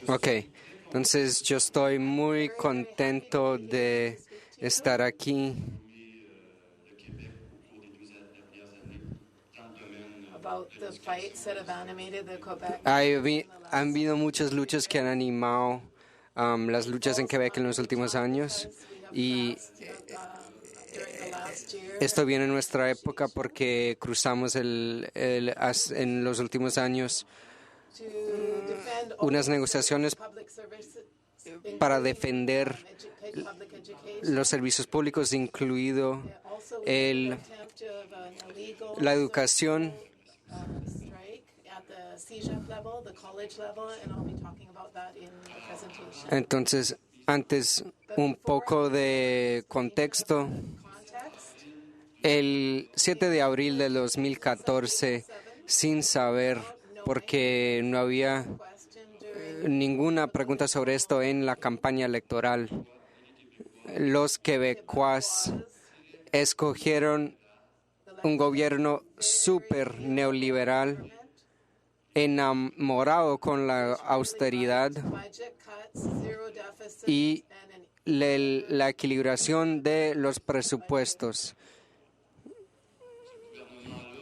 Ok, entonces yo estoy muy contento de estar aquí. Han habido muchas luchas que han animado las luchas en Quebec en los últimos años y esto viene en nuestra época porque cruzamos en los últimos años unas negociaciones para defender los servicios públicos, incluido la educación. Entonces, antes un poco de contexto. El 7 de abril de 2014, sin saber, porque no había ninguna pregunta sobre esto en la campaña electoral, los quebecuas escogieron un gobierno súper neoliberal, enamorado con la austeridad y la equilibración de los presupuestos.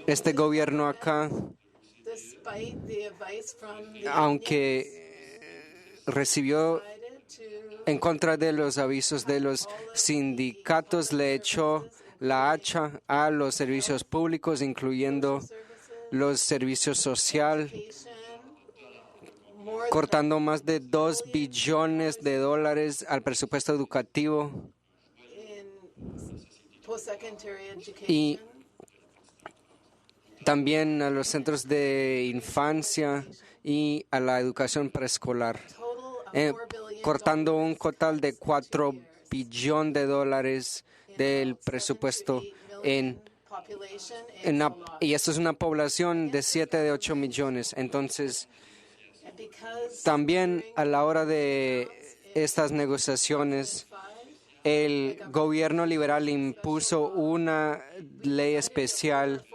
Este gobierno acá, aunque recibió en contra de los avisos de los sindicatos, le echó la hacha a los servicios públicos, incluyendo los servicios sociales, cortando más de $2 billones al presupuesto educativo y también a los centros de infancia y a la educación preescolar, cortando un total de $4 billones del presupuesto y esto es una población de 7 de 8 millones. Entonces, también a la hora de estas negociaciones, el gobierno liberal impuso una ley especial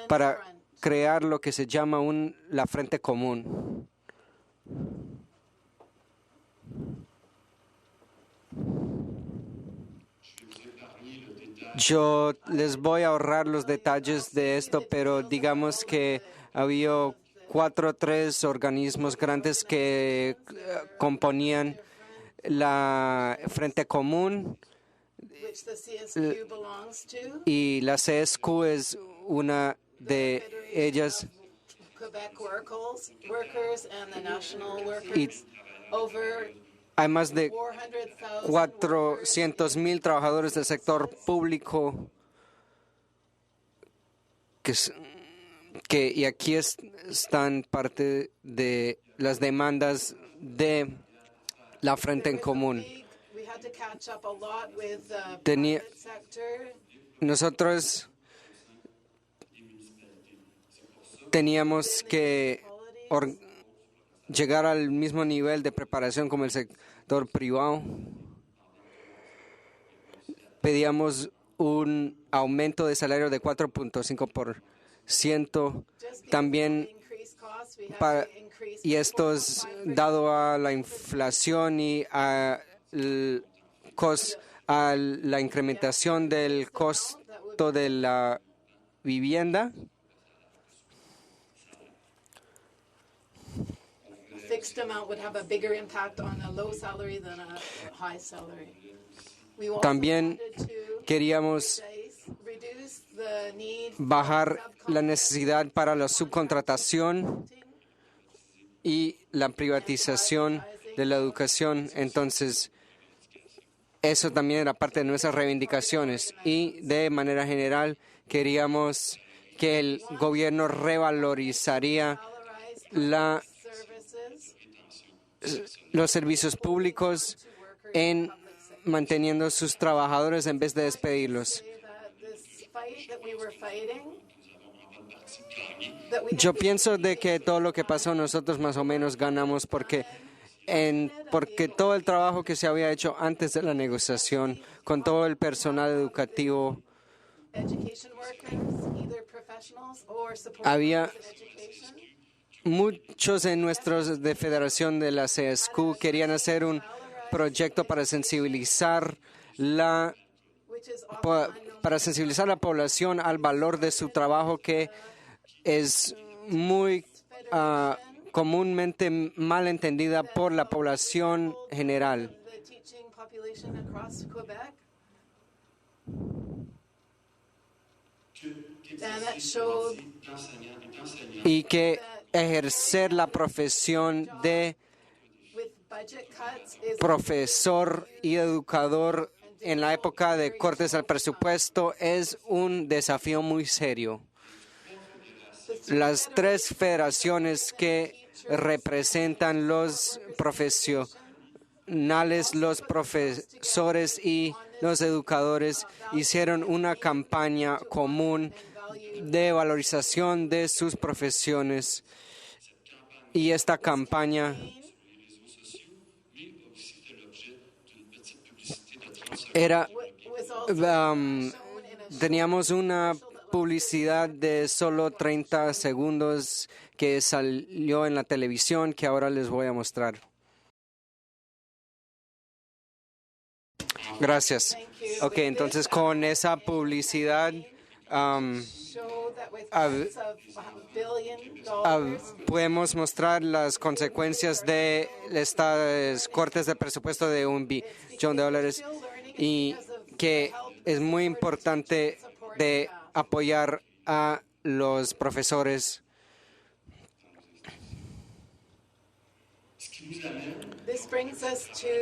para crear lo que se llama la Frente Común. Yo les voy a ahorrar los detalles de esto, pero digamos que había 4 o 3 organismos grandes que componían la Frente Común y la CSQ es una de ellas. Y hay más de 400,000 trabajadores del sector público y aquí están parte de las demandas de la Frente en Común. Nosotros teníamos que llegar al mismo nivel de preparación como el sector privado. Pedíamos un aumento de salario de 4.5%. También, y esto es dado a la inflación y a la incrementación del costo de la vivienda. También queríamos bajar la necesidad para la subcontratación y la privatización de la educación. Entonces, eso también era parte de nuestras reivindicaciones y de manera general queríamos que el gobierno revalorizaría los servicios públicos en manteniendo sus trabajadores en vez de despedirlos. Yo pienso de que todo lo que pasó nosotros más o menos ganamos porque todo el trabajo que se había hecho antes de la negociación con todo el personal educativo muchos de nuestros de Federación de la CSQ querían hacer un proyecto para sensibilizar la población al valor de su trabajo, que es muy comúnmente mal entendida por la población general. Y que ejercer la profesión de profesor y educador en la época de cortes al presupuesto es un desafío muy serio. Las tres federaciones que representan los profesionales, los profesores y los educadores hicieron una campaña común de valorización de sus profesiones, y esta campaña teníamos una publicidad de solo 30 segundos que salió en la televisión, que ahora les voy a mostrar. Gracias. Ok, entonces con esa publicidad podemos mostrar las consecuencias de estas cortes de presupuesto de $1 billón, y que es muy importante de apoyar a los profesores.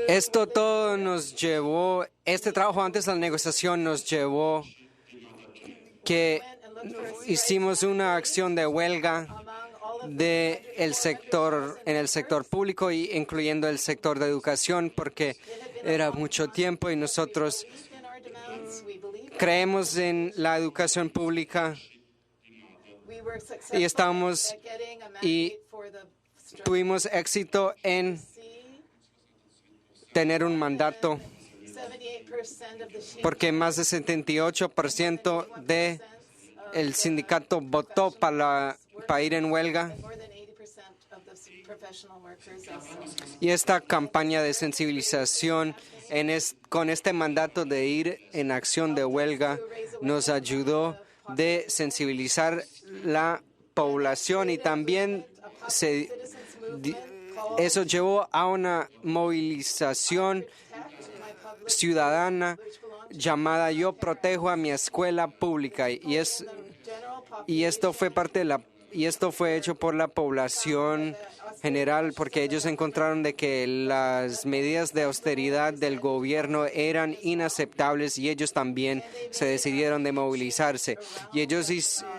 Esto todo nos llevó, este trabajo antes de la negociación nos llevó que hicimos una acción de huelga en el sector público, y incluyendo el sector de educación, porque era mucho tiempo y nosotros creemos en la educación pública y tuvimos éxito en tener un mandato, porque más del 78% del sindicato votó para ir en huelga. Y esta campaña de sensibilización con este mandato de ir en acción de huelga nos ayudó de sensibilizar la población, y también eso llevó a una movilización ciudadana llamada Yo Protejo a mi Escuela Pública, y esto fue hecho por la población general, porque ellos encontraron de que las medidas de austeridad del gobierno eran inaceptables, y ellos también se decidieron de movilizarse, y ellos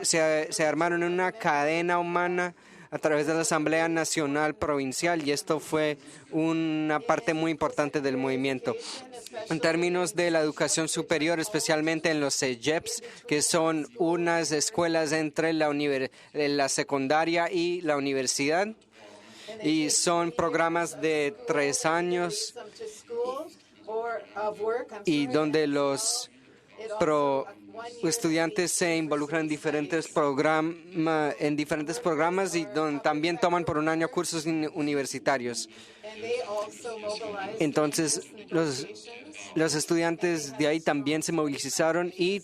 se armaron en una cadena humana a través de la Asamblea Nacional Provincial, y esto fue una parte muy importante del movimiento. En términos de la educación superior, especialmente en los CEGEPs, que son unas escuelas entre la secundaria y la universidad, y son programas de 3 años, y donde los estudiantes se involucran en diferentes programas, y donde también toman por un año cursos universitarios. Entonces, los estudiantes de ahí también se movilizaron y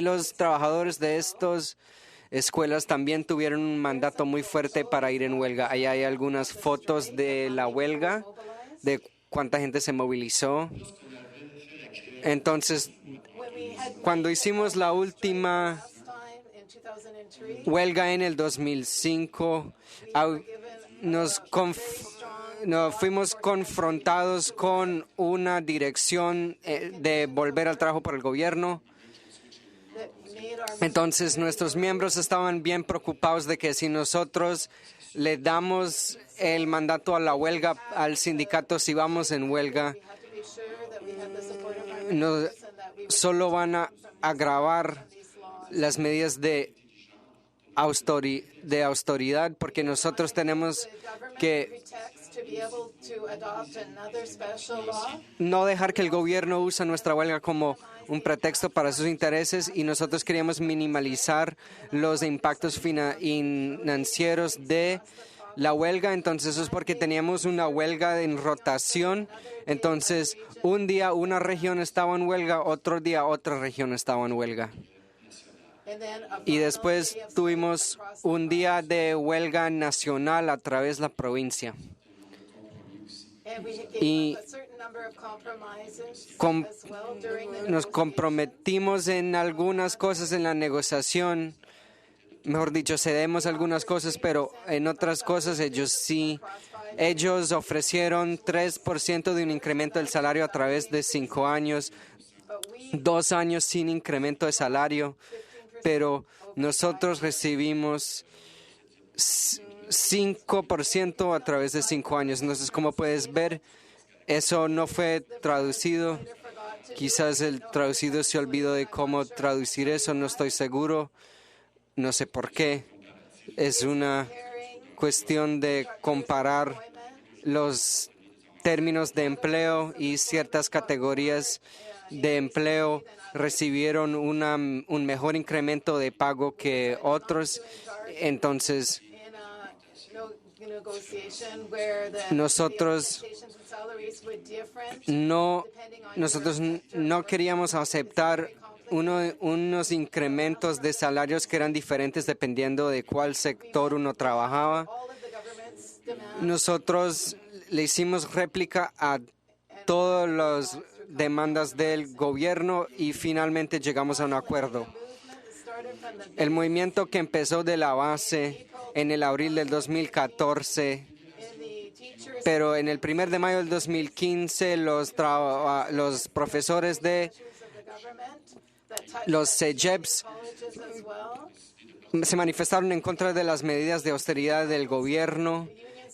los trabajadores de estas escuelas también tuvieron un mandato muy fuerte para ir en huelga. Ahí hay algunas fotos de la huelga, de cuánta gente se movilizó. Entonces, cuando hicimos la última huelga en el 2005, fuimos confrontados con una dirección de volver al trabajo por el gobierno. Entonces, nuestros miembros estaban bien preocupados de que si nosotros le damos el mandato a la huelga al sindicato, si vamos en huelga, solo van a agravar las medidas de autoridad, porque nosotros tenemos que no dejar que el gobierno use nuestra huelga como un pretexto para sus intereses, y nosotros queríamos minimalizar los impactos financieros de la huelga. Entonces eso es porque teníamos una huelga en rotación. Entonces un día una región estaba en huelga, otro día otra región estaba en huelga. Y después tuvimos un día de huelga nacional a través de la provincia. Y nos comprometimos en algunas cosas en la negociación. Mejor dicho, cedemos algunas cosas, pero en otras cosas ellos sí. Ellos ofrecieron 3% de un incremento del salario a través de 5 años, 2 años sin incremento de salario, pero nosotros recibimos 5% a través de 5 años. Entonces, como puedes ver, eso no fue traducido. Quizás el traducido se olvidó de cómo traducir eso, no estoy seguro. No sé por qué. Es una cuestión de comparar los términos de empleo, y ciertas categorías de empleo recibieron un mejor incremento de pago que otros. Entonces, nosotros no queríamos aceptar unos incrementos de salarios que eran diferentes dependiendo de cuál sector uno trabajaba. Nosotros le hicimos réplica a todas las demandas del gobierno y finalmente llegamos a un acuerdo. El movimiento que empezó de la base en el abril del 2014, pero en el 1 de mayo del 2015 los profesores de los CEGEPs se manifestaron en contra de las medidas de austeridad del gobierno,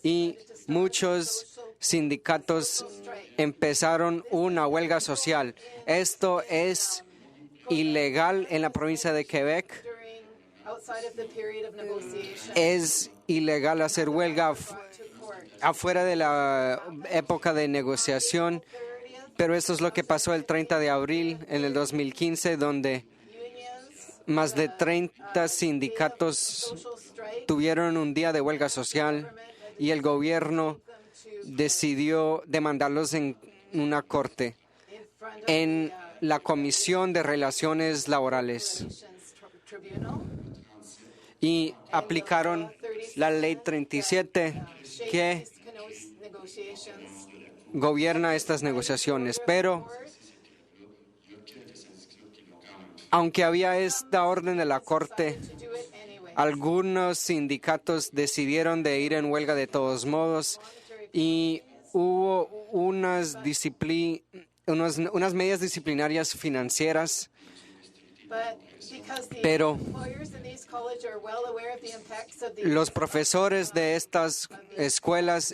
y muchos sindicatos empezaron una huelga social. Esto es ilegal en la provincia de Quebec. Es ilegal hacer huelga afuera de la época de negociación, pero esto es lo que pasó el 30 de abril en el 2015, donde más de 30 sindicatos tuvieron un día de huelga social y el gobierno decidió demandarlos en una corte, en la Comisión de Relaciones Laborales, y aplicaron la Ley 37 que gobierna estas negociaciones. Pero aunque había esta orden de la Corte, algunos sindicatos decidieron de ir en huelga de todos modos, y hubo unas medidas disciplinarias financieras. Pero los profesores de estas escuelas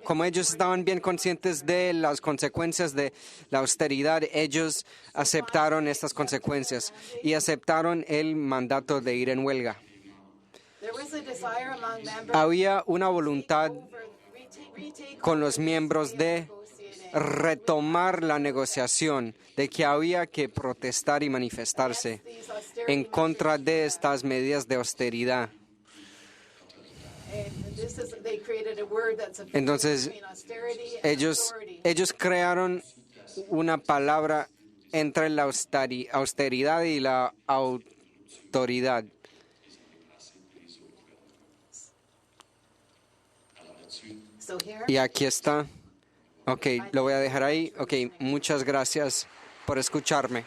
como ellos estaban bien conscientes de las consecuencias de la austeridad, ellos aceptaron estas consecuencias y aceptaron el mandato de ir en huelga. Había una voluntad con los miembros de retomar la negociación, de que había que protestar y manifestarse en contra de estas medidas de austeridad. Entonces, ellos crearon una palabra entre la austeridad y la autoridad. Y aquí está. Ok, lo voy a dejar ahí. Ok, muchas gracias por escucharme.